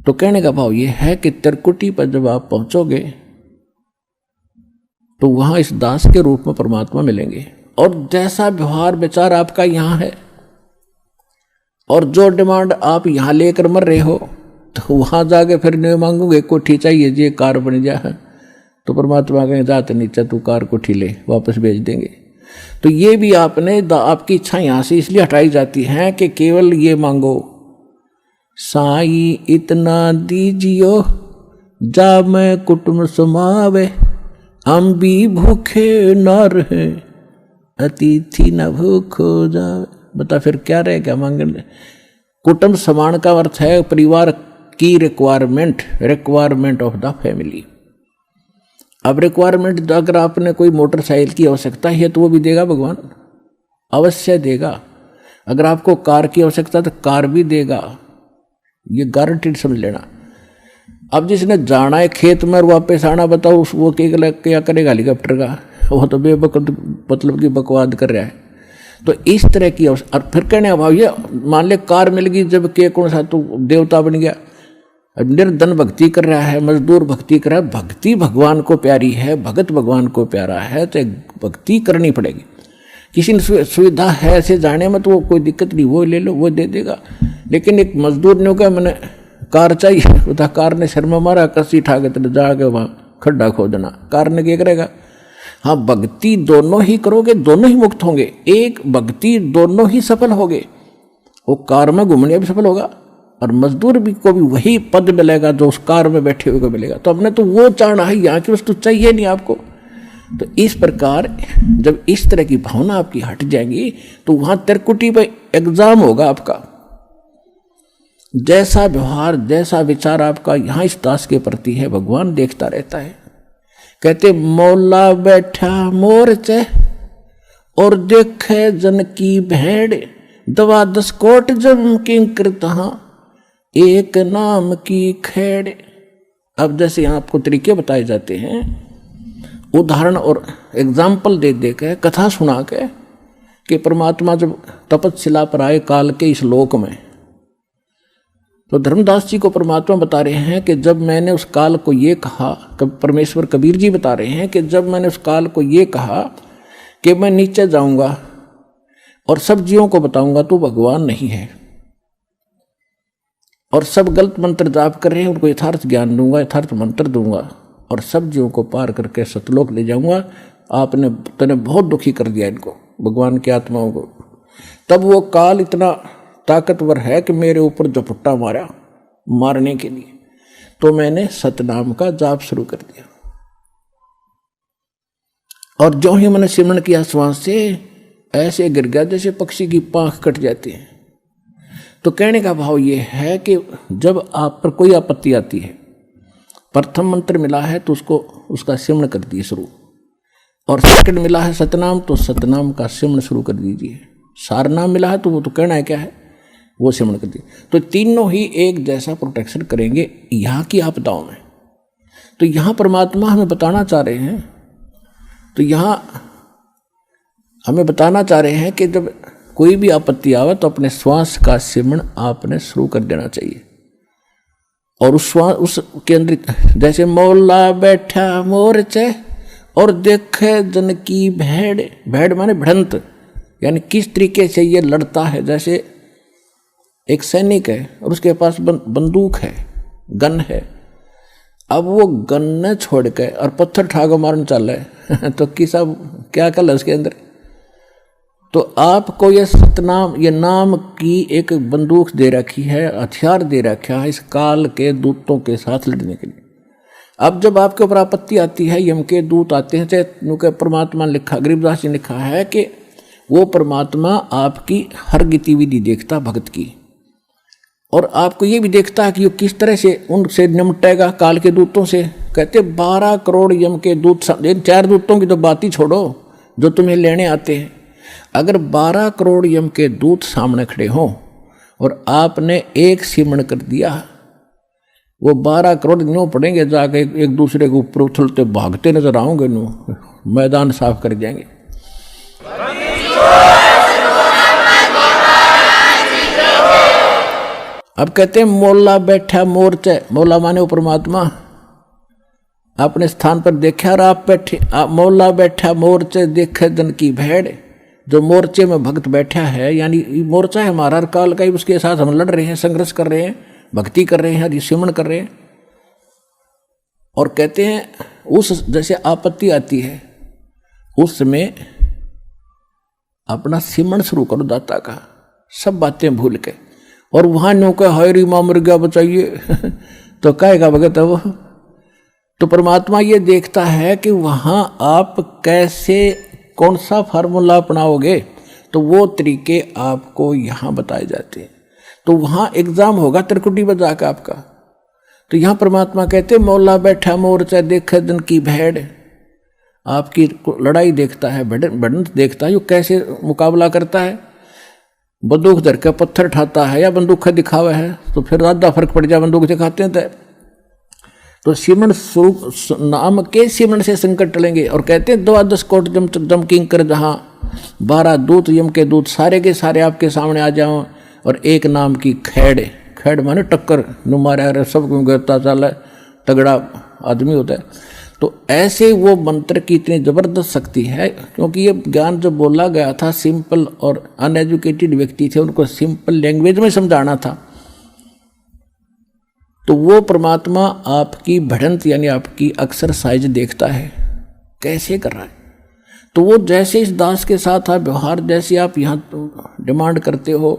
तो कहने का भाव ये है कि त्रिकुटी पर जब आप पहुंचोगे तो वहां इस दास के रूप में परमात्मा मिलेंगे, और जैसा व्यवहार विचार आपका यहां है और जो डिमांड आप यहां लेकर मर रहे हो, तो वहां जाके फिर नहीं मांगोगे कोठी चाहिए जी, कार बन जाए, तो परमात्मा कहेंगे जाते नीचे तू कार कोठी ले, वापस भेज देंगे। तो ये भी आपकी इच्छा यहां से इसलिए हटाई जाती है कि केवल ये मांगो, साई इतना दीजियो जा मैं कुटुंब समावे, हम भी भूखे न रहे अतिथि न भूखो जावे। बता फिर क्या रहेगा मांगने। कुटुंब समान का अर्थ है परिवार की रिक्वायरमेंट ऑफ द फैमिली। अब रिक्वायरमेंट अगर आपने कोई मोटरसाइकिल की आवश्यकता है तो वो भी देगा भगवान, अवश्य देगा। अगर आपको कार की आवश्यकता तो कार भी देगा, ये गारंटीड समझ लेना। अब जिसने जाना है खेत में और वापस आना, बताओ वो क्या करेगा हेलीकॉप्टर का, वो तो मतलब की बकवाद कर रहा है। तो इस तरह की और फिर कहने अभाव ये मान ले कार मिल गई जब के कौन सा तो देवता बन गया, निर्धन भक्ति कर रहा है, मजदूर भक्ति कर रहा है। भक्ति भगवान को प्यारी है, भगत भगवान को प्यारा है, तो भक्ति करनी पड़ेगी। किसी ने सुविधा है ऐसे जाने में तो वो कोई दिक्कत नहीं, वो ले लो, वो दे देगा। लेकिन एक मजदूर ने कहा मैंने कार चाहिए, बता कार ने शर्मा मारा, कसी ठा के तेरे जाके वहाँ खड्डा खोदना, कार ने क्या करेगा। हाँ भक्ति दोनों ही करोगे, दोनों ही मुक्त होंगे। एक भक्ति दोनों ही सफल होगे, वो कार में घूमने भी सफल होगा और मजदूर भी को भी वही पद मिलेगा जो उस कार में बैठे हुए को मिलेगा। तो हमने तो वो चाहना है, यहाँ की वस्तु चाहिए नहीं आपको। तो इस प्रकार जब इस तरह की भावना आपकी हट जाएंगी तो वहां त्रिकुटी पे एग्जाम होगा आपका। जैसा व्यवहार जैसा विचार आपका यहाँ इस दास के प्रति है, भगवान देखता रहता है। कहते मौला बैठा मोरचे और देखे जन की भेड़, दवा 10 कोट जम किंकर तहां एक नाम की खेड़। अब जैसे यहाँ आपको तरीके बताए जाते हैं, उदाहरण और एग्जाम्पल दे दे के, कथा सुना के, कि परमात्मा जब तपस्या पर आए काल के इस लोक में, तो धर्मदास जी को परमात्मा बता रहे हैं कि जब मैंने उस काल को ये कहा, परमेश्वर कबीर जी बता रहे हैं कि जब मैंने उस काल को ये कहा कि मैं नीचे जाऊंगा और सब जीवों को बताऊंगा तो भगवान नहीं है, और सब गलत मंत्र जाप कर रहे हैं, उनको यथार्थ ज्ञान दूंगा, यथार्थ मंत्र दूंगा और सब जीवों को पार करके सतलोक ले जाऊंगा। तूने बहुत दुखी कर दिया इनको, भगवान की आत्माओं को। तब वो काल इतना ताकतवर है कि मेरे ऊपर झपट्टा मारा मारने के लिए, तो मैंने सतनाम का जाप शुरू कर दिया। और जो ही मैंने सिमरण किया श्वास से, ऐसे गिर गया जैसे पक्षी की पांख कट जाती है। तो कहने का भाव ये है कि जब आप पर कोई आपत्ति आती है, प्रथम मंत्र मिला है तो उसका सिमरण कर दिए शुरू, और सेकंड मिला है सतनाम तो सतनाम का सिमरण शुरू कर दीजिए। सारनाम मिला है तो वो तो कहना है क्या है, वो सिमरण कर दिए। तो तीनों ही एक जैसा प्रोटेक्शन करेंगे यहाँ की आपदाओं में। तो यहाँ परमात्मा हमें बताना चाह रहे हैं, तो यहाँ हमें बताना चाह रहे हैं कि जब कोई भी आपत्ति आवे तो अपने श्वास का सिमरण आपने शुरू कर देना चाहिए। और उस श्वास उसके अंदर जैसे मौला बैठा मोरचे और देखे जन की भेड़, भेड़ माने भिड़ंत, यानी किस तरीके से ये लड़ता है। जैसे एक सैनिक है और उसके पास बंदूक है, गन है, अब वो गन न छोड़ के और पत्थर ठाको मारने चल रहा है तो किसा क्या कल है उसके अंदर। तो आपको ये सतनाम, ये नाम की एक बंदूक दे रखी है, हथियार दे रखा है इस काल के दूतों के साथ लड़ने के लिए। अब जब आपके ऊपर आपत्ति आती है, यम के दूत आते हैं, चाहे परमात्मा लिखा, गरीबदास जी ने लिखा है कि वो परमात्मा आपकी हर गतिविधि देखता भक्त की, और आपको ये भी देखता है कि वो किस तरह से उनसे निपटेगा काल के दूतों से। कहते 12 करोड़ यम के दूत, 4 दूतों की तो बात ही छोड़ो जो तुम्हें लेने आते हैं। अगर 12 करोड़ यम के दूत सामने खड़े हों और आपने एक सिमरण कर दिया, वो 12 करोड़ न्यों पड़ेंगे, जाके एक दूसरे के ऊपर उछलते भागते नजर आओगे, न्यों मैदान साफ कर जाएंगे। अब कहते हैं मोला बैठा मोर्चे, मोला माने वो परमात्मा अपने स्थान पर देखा और आप बैठे, मोला बैठा मोर्चे देखे दन की भेड़। जो मोर्चे में भक्त बैठा है, यानी मोर्चा है हमारा हर काल का ही, उसके साथ हम लड़ रहे हैं, संघर्ष कर रहे हैं, भक्ति कर रहे हैं, सिमरण कर रहे हैं। और कहते हैं उस जैसे आपत्ति आती है उसमें अपना सिमरण शुरू करो दाता का, सब बातें भूल के। और वहां नो का हरी मां मर गया बचाइए तो कहेगा भगत है वो। तो परमात्मा ये देखता है कि वहां आप कैसे कौन सा फार्मूला अपनाओगे, तो वो तरीके आपको यहां बताए जाते हैं। तो वहां एग्जाम होगा त्रिकुटी बजा का आपका। तो यहां परमात्मा कहते मौला बैठा मोर्चा देखे दिन की भेड़, आपकी लड़ाई देखता है, बढ़त देखता है, यो कैसे मुकाबला करता है। बंदूक धर के पत्थर ठाता है या बंदूक दिखावा है, तो फिर ज्यादा फर्क पड़ जाए, बंदूक दिखाते हैं तो सिमरण स्वरूप नाम के सिमरण से संकट टलेंगे। और कहते हैं 12 कोट जम किंकर जहां 12 दूत यम के दूत सारे के सारे आपके सामने आ जाओ, और एक नाम की खैड़, खैड़ माने टक्कर नु मारा सब गिरता चल तगड़ा आदमी होता है। तो ऐसे वो मंत्र की इतनी जबरदस्त शक्ति है, क्योंकि ये ज्ञान जो बोला गया था सिंपल और अनएजुकेटेड व्यक्ति थे, उनको सिंपल लैंग्वेज में समझाना था। तो वो परमात्मा आपकी बढ़ंत यानी आपकी एक्सरसाइज देखता है कैसे कर रहा है। तो वो जैसे इस दास के साथ आप व्यवहार जैसे आप यहाँ डिमांड करते हो,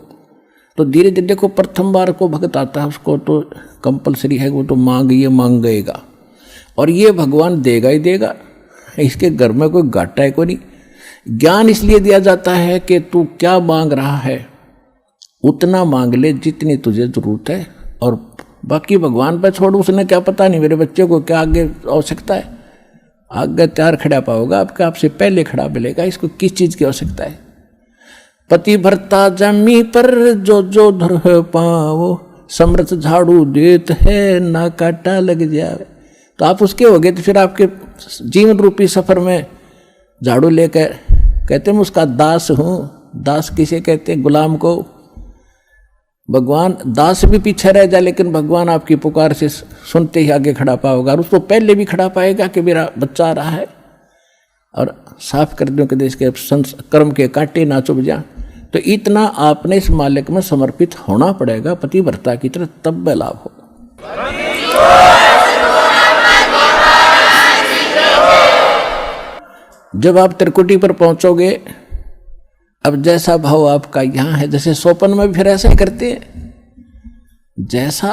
तो धीरे धीरे देखो प्रथम बार को भक्त आता है उसको तो कंपलसरी है, वो तो मांग गएगा और ये भगवान देगा ही देगा, इसके घर में कोई घाटा है कोई नहीं। ज्ञान इसलिए दिया जाता है कि तू क्या मांग रहा है उतना मांग ले जितनी तुझे जरूरत है, और बाकी भगवान पर छोड़, उसने क्या पता नहीं मेरे बच्चे को क्या आगे आवश्यकता है। आगे तैयार खड़ा पाओगा आपका, आपसे पहले खड़ा मिलेगा, इसको किस चीज की आवश्यकता है। पति भरता जमी पर जो धर पाओ, समर्थ झाड़ू देत है ना काटा लग जाए। तो आप उसके हो गए, तो फिर आपके जीवन रूपी सफर में झाड़ू लेकर कहते हैं मैं उसका दास हूं। दास किसे कहते हैं? गुलाम को। भगवान दास भी पीछे रह जाए, लेकिन भगवान आपकी पुकार से सुनते ही आगे खड़ा पाओगा, और उसको पहले भी खड़ा पाएगा कि मेरा बच्चा आ रहा है, और साफ कर दो कि देश के कर्म के कांटे ना चुभ जा। तो इतना आपने इस मालिक में समर्पित होना पड़ेगा पतिव्रता की तरह, तब वह लाभ हो। जब आप त्रिकुटी पर पहुंचोगे, अब जैसा भाव आपका यहाँ है, जैसे सोपन में भी फिर ऐसा ही करते हैं, जैसा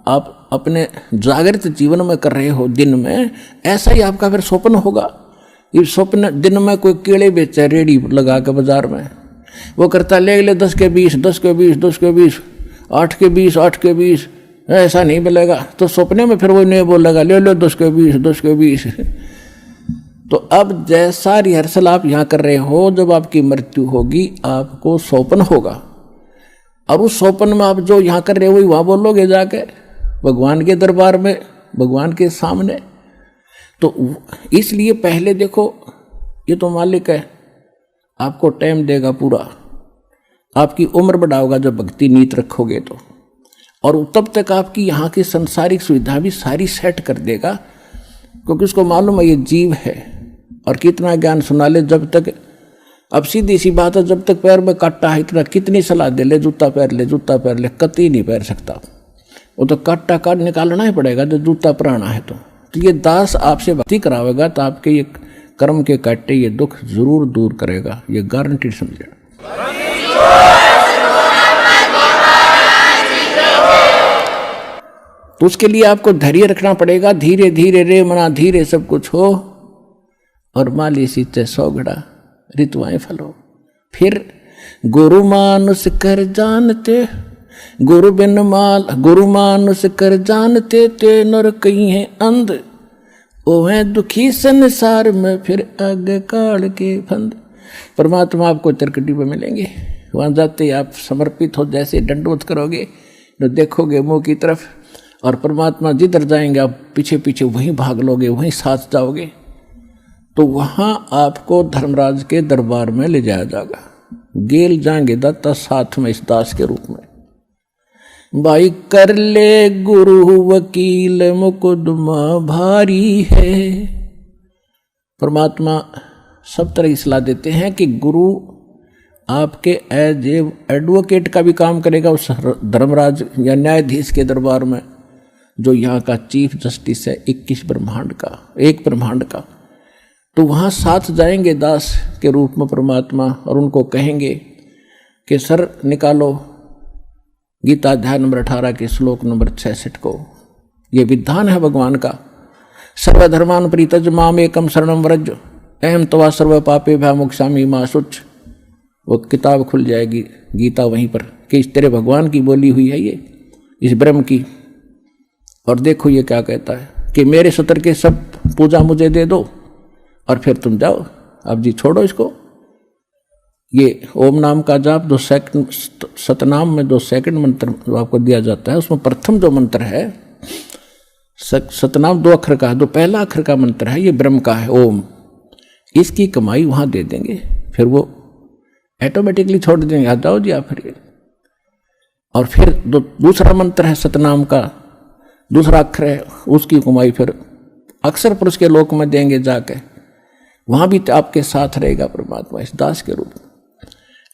आप अपने जागृत जीवन में कर रहे हो दिन में, ऐसा ही आपका फिर सोपन होगा। ये स्वप्न दिन में कोई कीड़े बेचे रेडी लगा के बाजार में, वो करता ले 10 के 20, 10 के 20, 10 के 20, 8 के 20, 8 के 20, ऐसा नहीं मिलेगा। तो सपने में फिर वो नहीं बोलेगा ले लो 10 के 20, 10 के 20। तो अब जैसा रिहर्सल आप यहाँ कर रहे हो, जब आपकी मृत्यु होगी आपको सौपन होगा, और उस सौपन में आप जो यहाँ कर रहे हो वहाँ बोलोगे जाके भगवान के दरबार में, भगवान के सामने। तो इसलिए पहले देखो, ये तो मालिक है, आपको टाइम देगा पूरा, आपकी उम्र बढ़ाओगा जब भक्ति नीत रखोगे तो, और तब तक आपकी यहाँ की संसारिक सुविधा भी सारी सेट कर देगा, क्योंकि उसको मालूम है ये जीव है। और कितना ज्ञान सुना ले, जब तक, अब सीधी सी बात है, जब तक पैर में काटा है, इतना कितनी सलाह दे ले जूता पहन ले, जूता पहन ले, कतई नहीं पहन सकता, वो तो काटा काट निकालना ही पड़ेगा जब जूता पहनना है। तो ये दास आपसे भक्ति करावेगा तो आपके ये कर्म के काटे ये दुख जरूर दूर करेगा, ये गारंटी समझे। तो उसके लिए आपको धैर्य रखना पड़ेगा, धीरे धीरे रे मना धीरे सब कुछ हो, और माली सीते 100 घड़ा ऋतुआएं फलो। फिर गुरु मानुष कर जानते, गुरु बिन माल, गुरु मानुष कर जानते ते नर कहीं है अंध, ओहे दुखी संसार में फिर आगे काल के फंद। परमात्मा आपको त्रिकुटी पे मिलेंगे, वहां जाते ही आप समर्पित हो, जैसे दंडवत करोगे तो देखोगे मुंह की तरफ, और परमात्मा जिधर जाएंगे आप पीछे पीछे वहीं भाग लोगे, वहीं साथ जाओगे। तो वहां आपको धर्मराज के दरबार में ले जाया जाएगा, गेल जाएंगे दत्ता साथ में इस दास के रूप में। भाई कर ले गुरु वकील मुकदमा भारी है। परमात्मा सब तरह की सलाह देते हैं कि गुरु आपके एज ए एडवोकेट का भी काम करेगा उस धर्मराज या न्यायाधीश के दरबार में, जो यहाँ का चीफ जस्टिस है 21 ब्रह्मांड का, एक ब्रह्मांड का। तो वहाँ साथ जाएंगे दास के रूप में परमात्मा और उनको कहेंगे कि सर निकालो गीता अध्याय नंबर 18 के श्लोक नंबर 66 को। ये विधान है भगवान का, सर्वधर्मान परित्यज माम एकम शरणम व्रज अहम तवा सर्व पापे भय मोक्षामि मा शुच। वो किताब खुल जाएगी गीता वहीं पर कि इस तेरे भगवान की बोली हुई है ये, इस ब्रह्म की। और देखो ये क्या कहता है कि मेरे सतर के सब पूजा मुझे दे दो और फिर तुम जाओ, अब जी छोड़ो इसको। ये ओम नाम का जाप 2 सेकंड, सतनाम में 2 सेकंड मंत्र जो आपको दिया जाता है, उसमें प्रथम जो मंत्र है सतनाम 2 अक्षर का, जो पहला अक्षर का मंत्र है ये ब्रह्म का है ओम। इसकी कमाई वहाँ दे देंगे, फिर वो ऑटोमेटिकली छोड़ देंगे, आ जाओ जी आप फिर। और फिर दूसरा मंत्र है सतनाम का, दूसरा अक्षर है, उसकी कमाई फिर अक्षर पुरुष के लोक में देंगे जाके, वहाँ भी आपके साथ रहेगा परमात्मा इस दास के रूप में।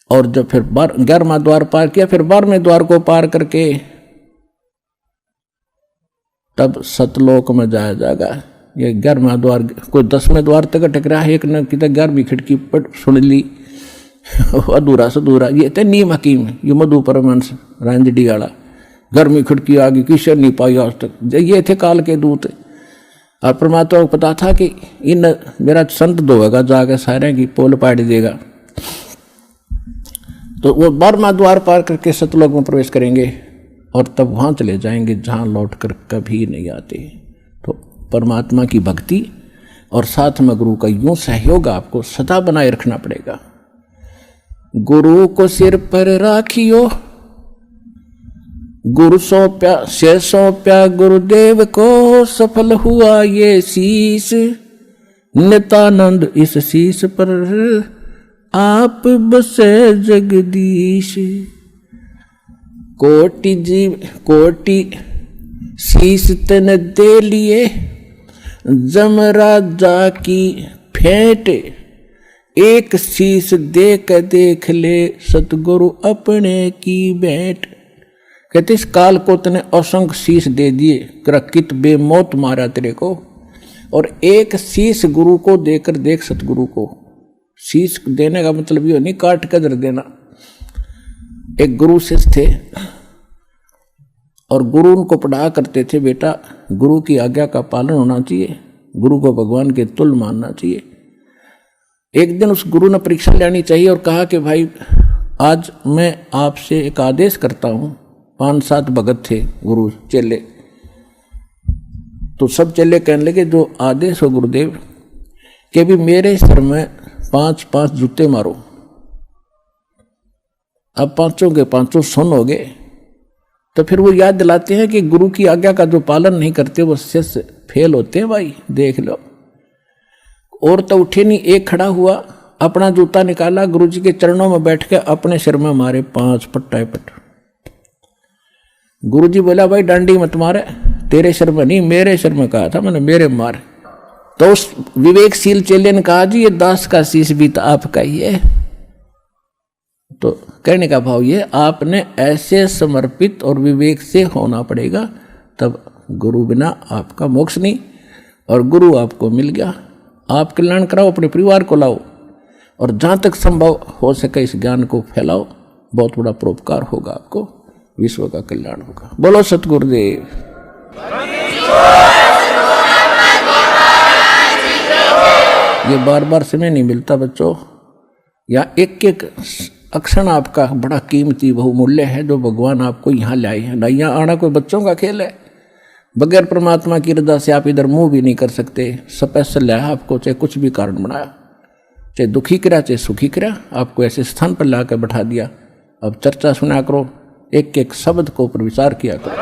और जब फिर 11वां द्वार पार किया, फिर 12वें द्वार को पार करके तब सतलोक में जाया जाएगा। ये 11वां द्वार, कोई 10वें द्वार तक अटक रहा है, एक ने कितने 11वीं खिड़की पर सुन ली अधूरा से अधूरा। ये थे नीम हकीम, ये मधु परमहंस रांझडी वाला, 11वीं खिड़की आ गई, किसी नहीं पाई आज तक। ये थे काल के दूत। और परमात्मा को पता था कि इन मेरा संत धोएगा जाके, सारे की पोल पाड़ देगा। तो वो 12वां द्वार पार करके सतलोक में प्रवेश करेंगे और तब वहाँ चले जाएंगे जहाँ लौट कर कभी नहीं आते। तो परमात्मा की भक्ति और साथ में गुरु का यूं सहयोग आपको सदा बनाए रखना पड़ेगा। गुरु को सिर पर राखियो, गुरु सौंप्या से सौंप्या गुरुदेव को, सफल हुआ ये शीश नित्यानंद, इस शीश पर आप बसे जगदीश। कोटि जीव कोटि शीश तन दे लिए, जमराजा की फेंट, एक शीश देख ले सतगुरु अपने की भेंट। कहते इस काल को तने असंख्य शीश दे दिए, कित बेमौत मारा तेरे को, और एक शीश गुरु को देकर देख सतगुरु को। शीश देने का मतलब ये नहीं काट कर धर देना। एक गुरु शिष्य थे और गुरु उनको पढ़ा करते थे, बेटा गुरु की आज्ञा का पालन होना चाहिए, गुरु को भगवान के तुल्य मानना चाहिए। एक दिन उस गुरु ने परीक्षा लेनी चाहिए और कहा कि भाई आज मैं आपसे एक आदेश करता हूँ। 5-7 भगत थे गुरु चेले, तो सब चेले कहने लगे जो आदेश हो गुरुदेव कि भी मेरे सर में 5-5 जूते मारो। अब 5 के 5 सुन हो गए। तो फिर वो याद दिलाते हैं कि गुरु की आज्ञा का जो पालन नहीं करते वो शिष्य फेल होते हैं। भाई देख लो, और तो उठे नहीं, एक खड़ा हुआ, अपना जूता निकाला, गुरुजी के चरणों में बैठ के अपने सिर में मारे 5 पट्टा पट। गुरुजी बोला भाई डांडी मत मारे, तेरे सिर में नहीं मेरे सिर में कहा था मैंने, मेरे मार। तो उस विवेकशील चेले ने कहा जी ये दास का शीश भी तो आपका ही है। तो कहने का भाव ये, आपने ऐसे समर्पित और विवेक से होना पड़ेगा, तब गुरु बिना आपका मोक्ष नहीं। और गुरु आपको मिल गया, आप कल्याण कराओ, अपने परिवार को लाओ और जहाँ तक संभव हो सके इस ज्ञान को फैलाओ। बहुत बड़ा परोपकार होगा, आपको विश्व का कल्याण होगा। बोलो सतगुरुदेव। ये बार बार समय नहीं मिलता बच्चों, या एक एक अक्षण आपका बड़ा कीमती बहुमूल्य है जो भगवान आपको यहाँ लाए हैं। ना यहाँ आना कोई बच्चों का खेल है, बगैर परमात्मा की रजा से आप इधर मुंह भी नहीं कर सकते। स्पेशल लाया आपको, चाहे कुछ भी कारण बनाया, चाहे दुखी करा चाहे सुखी करा, आपको ऐसे स्थान पर ला कर बैठा दिया। अब चर्चा सुना करो, एक एक शब्द को ऊपर विचार किया करो।